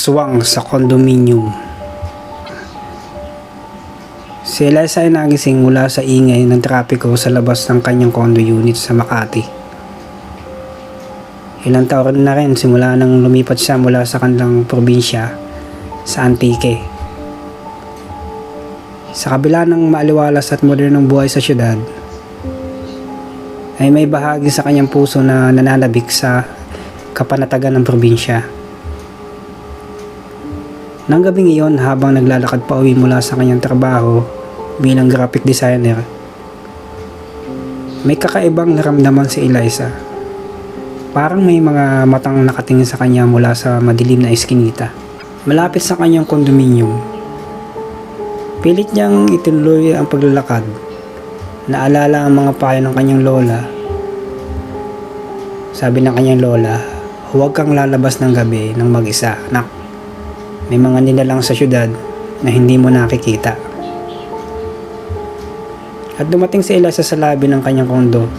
aswang sa kondominium. Si Eliza ay nagising mula sa ingay ng trapiko sa labas ng kanyang condo unit sa Makati. Ilang taon na rin simula nang lumipat siya mula sa kanilang probinsya sa Antique. Sa kabila ng maaliwalas at modernong buhay sa syudad, ay may bahagi sa kanyang puso na nananabik sa kapanatagan ng probinsya. Nang gabing iyon, habang naglalakad pa uwi mula sa kanyang trabaho bilang graphic designer, may kakaibang naramdaman si Eliza. Parang may mga matang nakatingin sa kanya mula sa madilim na eskinita malapit sa kanyang kondominium. Pilit niyang itinuloy ang paglalakad. Naalala ang mga payo ng kanyang lola. Sabi ng kanyang lola, "Huwag kang lalabas ng gabi ng mag-isa, anak. May mga nilalang sa syudad na hindi mo nakikita." At dumating si Eliza sa labi ng kanyang kondo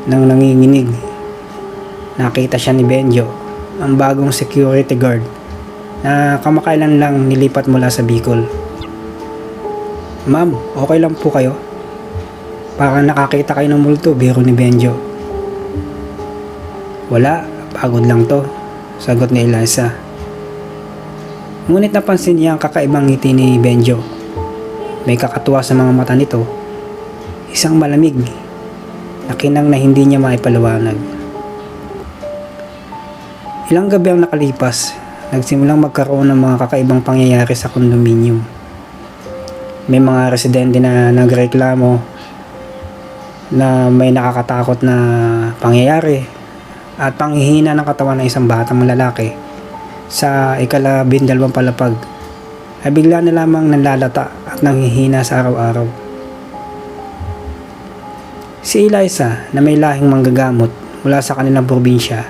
nang nanginginig. Nakita siya ni Benjo, ang bagong security guard na kamakailan lang nilipat mula sa Bicol. "Ma'am, okay lang po kayo? Parang nakakita kayo ng multo," biro ni Benjo. "Wala, pagod lang to," sagot ni Eliza. Ngunit napansin niya ang kakaibang ngiti ni Benjo. May kakatuwa sa mga mata nito, isang malamig na kinang na hindi niya maipaliwanag. Ilang gabi ang nakalipas, nagsimulang magkaroon ng mga kakaibang pangyayari sa kondominium. May mga residente na nagreklamo na may nakakatakot na pangyayari at panghihina ng katawan ng isang batang lalaki sa ika-12 palapag ay bigla na lamang nanlalata at nanghihina sa araw-araw. Si Eliza, na may lahing manggagamot mula sa kanilang probinsya,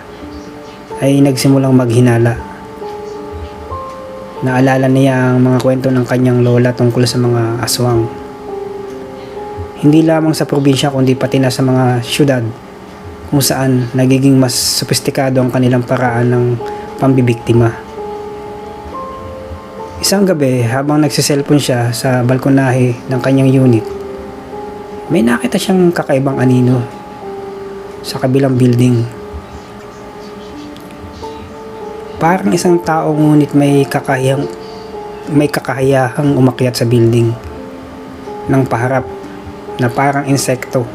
ay nagsimulang maghinala. Naalala niya ang mga kwento ng kanyang lola tungkol sa mga aswang. Hindi lamang sa probinsya kundi pati na sa mga syudad kung saan nagiging mas sopistikado ang kanilang paraan ng pambibiktima. Isang gabi, habang nagsiselfon siya sa balkonahe ng kanyang unit, may nakita siyang kakaibang anino sa kabilang building. Parang isang tao ngunit may kakahiyahang umakyat sa building ng paharap na parang insekto.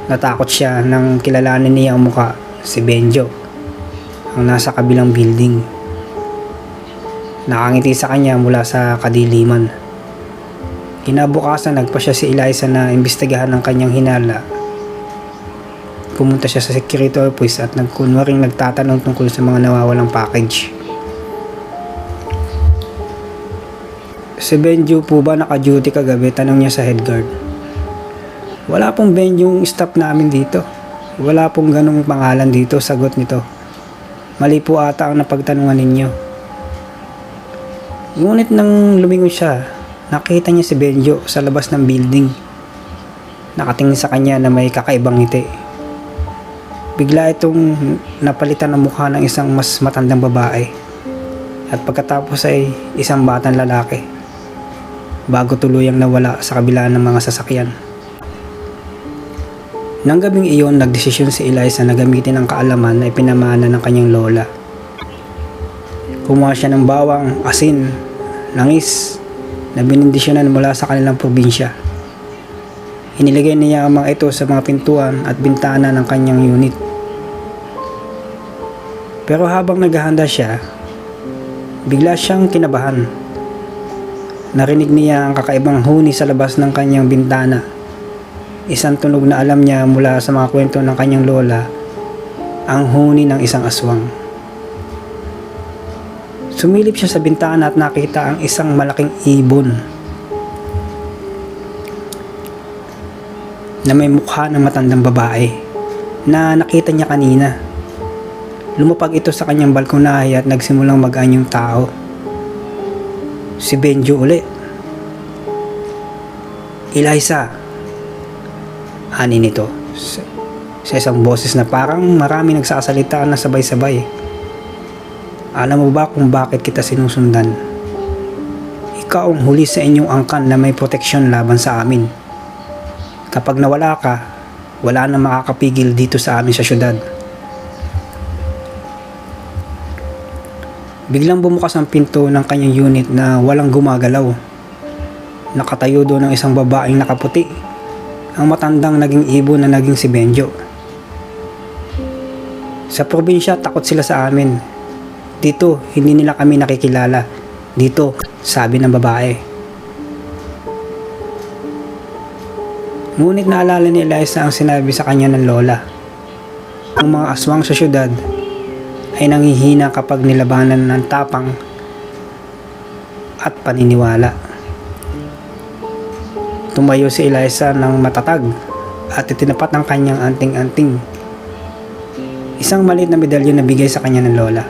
Natakot siya nang kilalanin niya ang muka, si Benjo, ang nasa kabilang building. Nakangiti sa kanya mula sa kadiliman. Kinabukasan, nagpasya si Eliza na imbestigahan ang kanyang hinala. Pumunta siya sa security office at nagkunwaring nagtatanong tungkol sa mga nawawalang package. "Si Benjo po ba naka-duty kagabi?" tanong niya sa head guard. "Wala pong Benjo yung staff namin dito. Wala pong ganong pangalan dito," sagot nito. "Mali po ata ang napagtanungan ninyo." Ngunit nang lumingon siya, nakita niya si Benjo sa labas ng building. Nakatingin sa kanya na may kakaibang ngiti. Bigla itong napalitan ng mukha ng isang mas matandang babae at pagkatapos ay isang batang lalaki, bago tuluyang nawala sa kabila ng mga sasakyan. Nang gabing iyon, nagdesisyon si Eliza na gamitin ang kaalaman na ipinamana ng kanyang lola. Kumuha siya ng bawang, asin, langis na binindisyonan mula sa kanilang probinsya. Inilagay niya ang mga ito sa mga pintuan at bintana ng kanyang unit. Pero habang naghahanda siya, bigla siyang kinabahan. Narinig niya ang kakaibang huni sa labas ng kanyang bintana. Isang tunog na alam niya mula sa mga kwento ng kanyang lola, ang huni ng isang aswang. Sumilip siya sa bintana at nakita ang isang malaking ibon na may mukha ng matandang babae na nakita niya kanina. Lumapag ito sa kanyang balkonahe at nagsimulang mag-anyong tao. Si Benjo uli. "Eliza," ani nito sa isang boses na parang marami nagsasalita na sabay-sabay. Alam mo ba kung bakit kita sinusundan? Ikaw ang huli sa inyong angkan na may proteksyon laban sa amin. Kapag nawala ka, wala na makakapigil dito sa amin sa syudad. Biglang bumukas ang pinto ng kanyang unit na walang gumagalaw. Nakatayo doon ang isang babaeng nakaputi, ang matandang naging ibon na naging si Benjo. Sa probinsya, takot sila sa amin. Dito, hindi nila kami nakikilala. Dito, sabi ng babae. Ngunit naalala ni Eliza ang sinabi sa kanya ng lola. Ang mga aswang sa syudad ay nanghihina kapag nilabanan ng tapang at paniniwala. Tumayo si Eliza ng matatag at itinapat ang kanyang anting-anting. Isang maliit na medalyon na bigay sa kanya ng lola.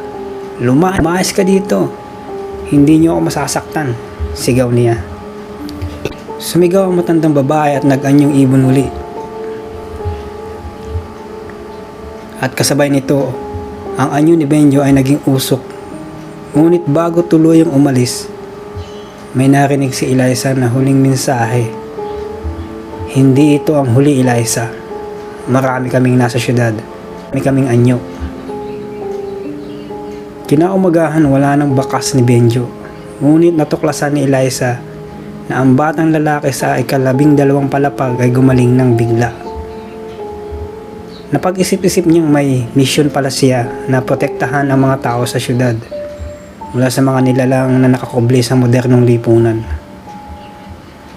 Lumayas ka dito. Hindi niyo ako masasaktan, sigaw niya. Sumigaw ang matandang babae at nag-anyong ibon uli. At kasabay nito, ang anyo ni Benjo ay naging usok. Ngunit bago tuluyang umalis, may narinig si Eliza na huling mensahe. Hindi ito ang huli, Eliza. Marami kaming nasa syudad. Marami kaming anyo. Kinaumagahan wala nang bakas ni Benjo. Ngunit natuklasan ni Eliza na ang batang lalaki sa ika-12 palapag ay gumaling ng bigla. Napag-isip-isip niyang may misyon pala siya na protektahan ang mga tao sa syudad mula sa mga nilalang na nakakubli sa modernong lipunan.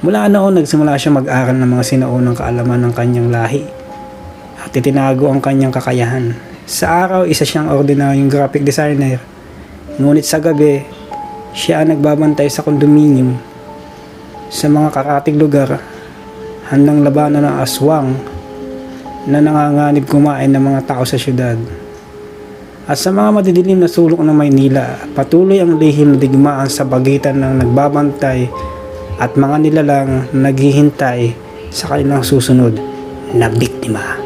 Mula noon nagsimula siya mag-aral ng mga sinaunang kaalaman ng kanyang lahi at itinago ang kanyang kakayahan. Sa araw, isa siyang ordinaryong graphic designer. Ngunit sa gabi, siya ang nagbabantay sa kondominium sa mga karatig lugar, handang labanan ng aswang na nanganganib kumain ng mga tao sa syudad. At sa mga madidilim na sulok ng Maynila, patuloy ang lihim na digmaan sa pagitan ng nagbabantay at mga nilalang naghihintay sa kanilang susunod na biktima.